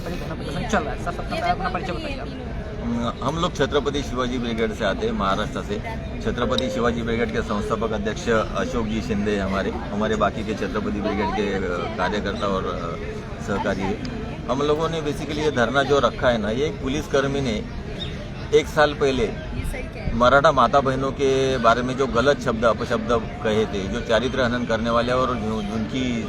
यहाँ पर धरना प्रदर्शन चल रहा है। सर सबसे पहले अपना परिचय बताइए आप। हम लोग छत्रपति शिवाजी ब्रिगेड से आते हैं, महाराष्ट्र से। छत्रपति शिवाजी ब्रिगेड के संस्थापक अध्यक्ष अशोक जी शिंदे हमारे बाकी के छत्रपति ब्रिगेड के कार्यकर्ता और सहकारी है। हम लोगों ने बेसिकली ये धरना जो रखा है ना, ये एक पुलिसकर्मी ने 1 साल पहले मराठा माता बहनों के बारे में जो गलत शब्द अपशब्द कहे थे, जो चारित्र हनन करने वाले और उनकी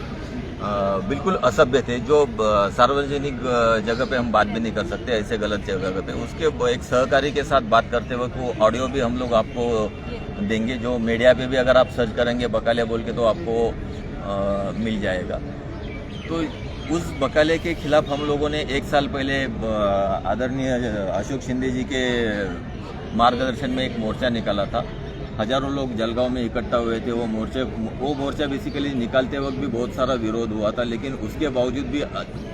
बिल्कुल असभ्य थे, जो सार्वजनिक जगह पे हम बात भी नहीं कर सकते, ऐसे गलत जगह पे, उसके एक सहकारी के साथ बात करते वक्त वो ऑडियो भी हम लोग आपको देंगे, जो मीडिया पे भी अगर आप सर्च करेंगे बकाले बोल के तो आपको मिल जाएगा। तो उस बकाले के खिलाफ हम लोगों ने 1 साल पहले आदरणीय अशोक शिंदे जी के मार्गदर्शन में एक मोर्चा निकाला था। हजारों लोग जलगांव में इकट्ठा हुए थे। वो मोर्चा बेसिकली निकालते वक्त भी बहुत सारा विरोध हुआ था, लेकिन उसके बावजूद भी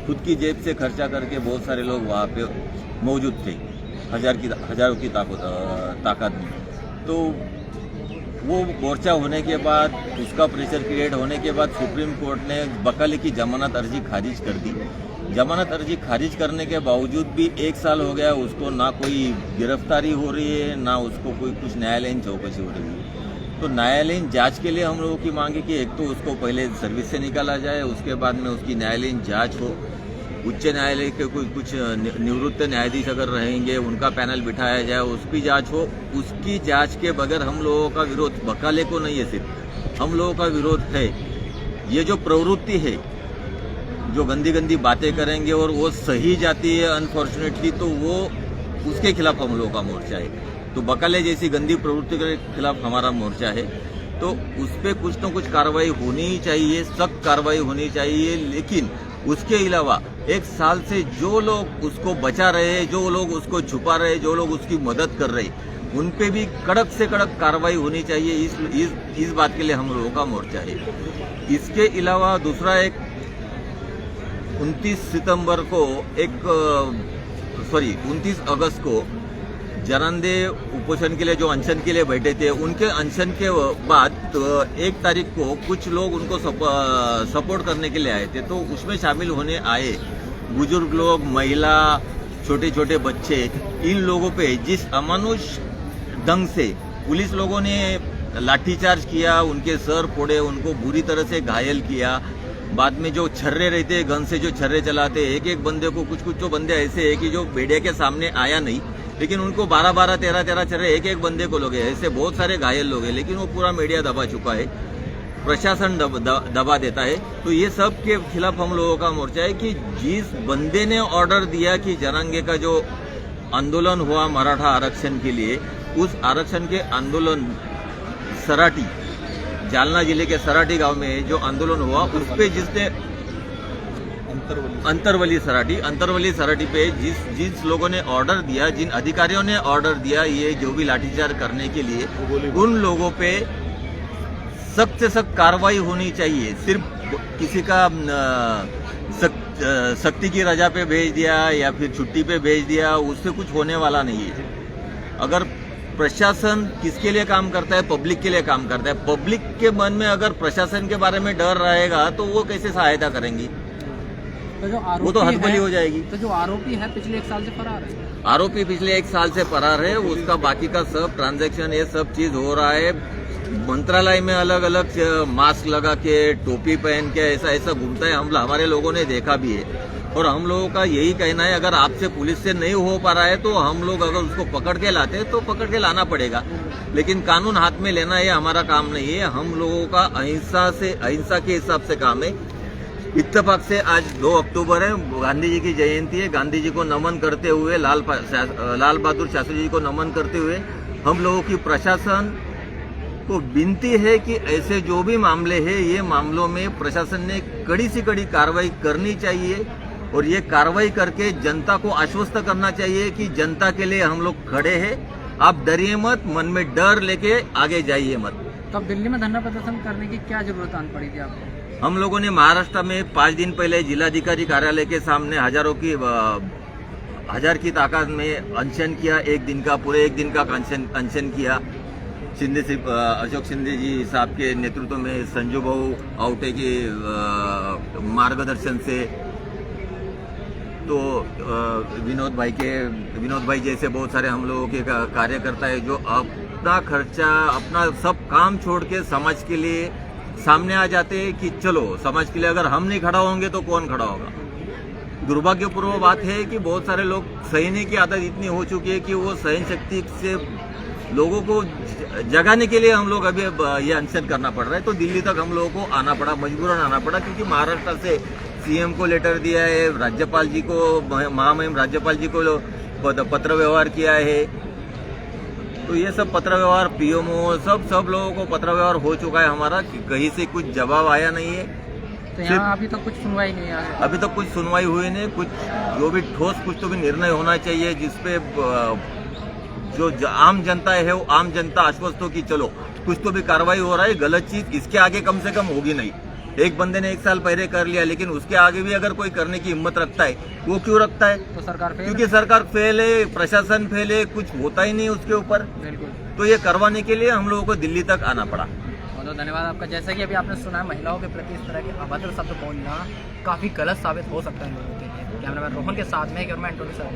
खुद की जेब से खर्चा करके बहुत सारे लोग वहाँ पे मौजूद थे, हजारों की ताकत में। तो वो मोर्चा होने के बाद, उसका प्रेशर क्रिएट होने के बाद सुप्रीम कोर्ट ने बकाले की जमानत अर्जी खारिज कर दी। जमानत अर्जी खारिज करने के बावजूद भी 1 साल हो गया, उसको ना कोई गिरफ्तारी हो रही है, ना उसको कोई कुछ न्यायालयीन चौकसी हो रही है। तो न्यायालयीन जांच के लिए हम लोगों की मांग है कि एक तो उसको पहले सर्विस से निकाला जाए, उसके बाद में उसकी न्यायालयीन जांच हो। उच्च न्यायालय के कुछ निवृत्त न्यायाधीश अगर रहेंगे, उनका पैनल बिठाया जाए, उसकी जांच हो। उसकी जांच के बगैर हम लोगों का विरोध बकाले को नहीं है, सिर्फ हम लोगों का विरोध है ये जो प्रवृत्ति है, जो गंदी गंदी बातें करेंगे और वो सही जाती है अनफॉर्चुनेटली, तो वो उसके खिलाफ हम लोगों का मोर्चा है। तो बकाले जैसी गंदी प्रवृत्ति के खिलाफ हमारा मोर्चा है। तो उस पर कुछ न कुछ कार्रवाई होनी ही चाहिए, सख्त कार्रवाई होनी चाहिए। लेकिन उसके अलावा 1 साल से जो लोग उसको बचा रहे हैं, जो लोग उसको छुपा रहे हैं, जो लोग उसकी मदद कर रहे हैं, उन पे भी कड़क से कड़क कार्रवाई होनी चाहिए। इस बात के लिए हम लोगों का मोर्चा है। इसके अलावा दूसरा एक 29 अगस्त को जरांदे उपोषण के लिए जो अनशन के लिए बैठे थे, उनके अनशन के बाद 1 तारीख को कुछ लोग उनको सपोर्ट करने के लिए आए थे। तो उसमें शामिल होने आए बुजुर्ग लोग, महिला, छोटे छोटे बच्चे, इन लोगों पे जिस अमानुष ढंग से पुलिस लोगों ने लाठीचार्ज किया, उनके सर फोड़े, उनको बुरी तरह से घायल किया। बाद में जो छर्रे रहते हैं, गन से जो छर्रे चलाते, एक बंदे को, कुछ तो बंदे ऐसे है कि जो मीडिया के सामने आया नहीं, लेकिन उनको 12 13 छर्रे एक बंदे को लोगे, ऐसे बहुत सारे घायल लोग हैं। लेकिन वो पूरा मीडिया दबा चुका है, प्रशासन दबा देता है। तो ये सब के खिलाफ हम लोगों का मोर्चा है कि जिस बंदे ने ऑर्डर दिया कि जरांगे का जो आंदोलन हुआ मराठा आरक्षण के लिए, उस आरक्षण के आंदोलन सराटी, जालना जिले के सराटी गांव में जो आंदोलन हुआ, उस पे जिसने अंतरवली सराटी पे जिस लोगों ने ऑर्डर दिया, जिन अधिकारियों ने ऑर्डर दिया ये जो भी लाठीचार्ज करने के लिए, उन लोगों पे सख्त से सख्त कार्रवाई होनी चाहिए। सिर्फ किसी का सख्ती की रजा पे भेज दिया या फिर छुट्टी पे भेज दिया, उससे कुछ होने वाला नहीं है। अगर प्रशासन किसके लिए काम करता है? पब्लिक के लिए काम करता है। पब्लिक के मन में अगर प्रशासन के बारे में डर रहेगा तो वो कैसे सहायता करेंगी? वो तो हथबली हो जाएगी। तो जो आरोपी है पिछले 1 साल से फरार है, आरोपी पिछले 1 साल से फरार है। उसका बाकी का सब ट्रांजैक्शन, ये सब चीज हो रहा है। मंत्रालय में अलग अलग मास्क लगा के, टोपी पहन के ऐसा घूमता है। हमारे लोगों ने देखा भी है। और हम लोगों का यही कहना है, अगर आपसे पुलिस से नहीं हो पा रहा है तो हम लोग अगर उसको पकड़ के लाते हैं तो पकड़ के लाना पड़ेगा, लेकिन कानून हाथ में लेना ये हमारा काम नहीं है। हम लोगों का अहिंसा के हिसाब से काम है। इत्तेफाक से आज 2 अक्टूबर है, गांधी जी की जयंती है। गांधी जी को नमन करते हुए, लाल बहादुर शास्त्री जी को नमन करते हुए, हम लोगों की प्रशासन को विनती है कि ऐसे जो भी मामले हैं, ये मामलों में प्रशासन ने कड़ी से कड़ी कार्रवाई करनी चाहिए। और ये कार्रवाई करके जनता को आश्वस्त करना चाहिए कि जनता के लिए हम लोग खड़े हैं, आप डरिए मत, मन में डर लेके आगे जाइए मत। तब दिल्ली में धरना प्रदर्शन करने की क्या जरूरत आन पड़ी थी आपको? हम लोगों ने महाराष्ट्र में 5 दिन पहले जिलाधिकारी कार्यालय के सामने हजार की ताकत में अनशन किया। पूरे एक दिन का अनशन किया। अशोक शिंदे जी साहब के नेतृत्व में, संजू भाऊ आवटे के मार्गदर्शन से तो विनोद भाई जैसे बहुत सारे हम लोगों के कार्यकर्ता है जो अपना खर्चा अपना सब काम छोड़ के समाज के लिए सामने आ जाते हैं कि चलो समाज के लिए अगर हम नहीं खड़ा होंगे तो कौन खड़ा होगा। दुर्भाग्यपूर्ण बात है कि बहुत सारे लोग सहने की आदत इतनी हो चुकी है कि वो सहन शक्ति से लोगों को जगाने के लिए हम लोग अभी ये अनशन करना पड़ रहा है। तो दिल्ली तक हम लोगों को आना पड़ा, मजबूरन आना पड़ा, क्योंकि महाराष्ट्र से सीएम को लेटर दिया है, राज्यपाल जी को, महामहिम राज्यपाल जी को पत्र व्यवहार किया है। तो ये सब पत्र व्यवहार पीएमओ सब लोगों को पत्र व्यवहार हो चुका है हमारा, कहीं से कुछ जवाब आया नहीं है। तो यहाँ अभी तक कुछ सुनवाई नहीं है? अभी तक कुछ सुनवाई हुई नहीं। कुछ जो भी ठोस कुछ तो भी निर्णय होना चाहिए जिसपे जो आम जनता है वो आम जनता आश्वस्त हो कि चलो कुछ तो भी कार्रवाई हो रहा है। गलत चीज इसके आगे कम से कम होगी नहीं। एक बंदे ने 1 साल पहले कर लिया, लेकिन उसके आगे भी अगर कोई करने की हिम्मत रखता है वो क्यों रखता है? तो सरकार फेल, क्योंकि सरकार फेल है, प्रशासन फेल है, कुछ होता ही नहीं उसके ऊपर। बिल्कुल। तो ये करवाने के लिए हम लोगों को दिल्ली तक आना पड़ा। बहुत धन्यवाद आपका। जैसा कि अभी आपने सुना, महिलाओं के प्रति इस तरह के अभद्र शब्द बोलना काफी गलत साबित हो सकता है लोगों के लिए। कैमरामैन रोहन के साथ में और मैं एंटोनी सर।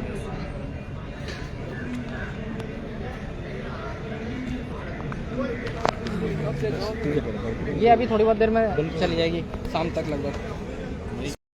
ये अभी थोड़ी बहुत देर में चली जाएगी, शाम तक लगभग।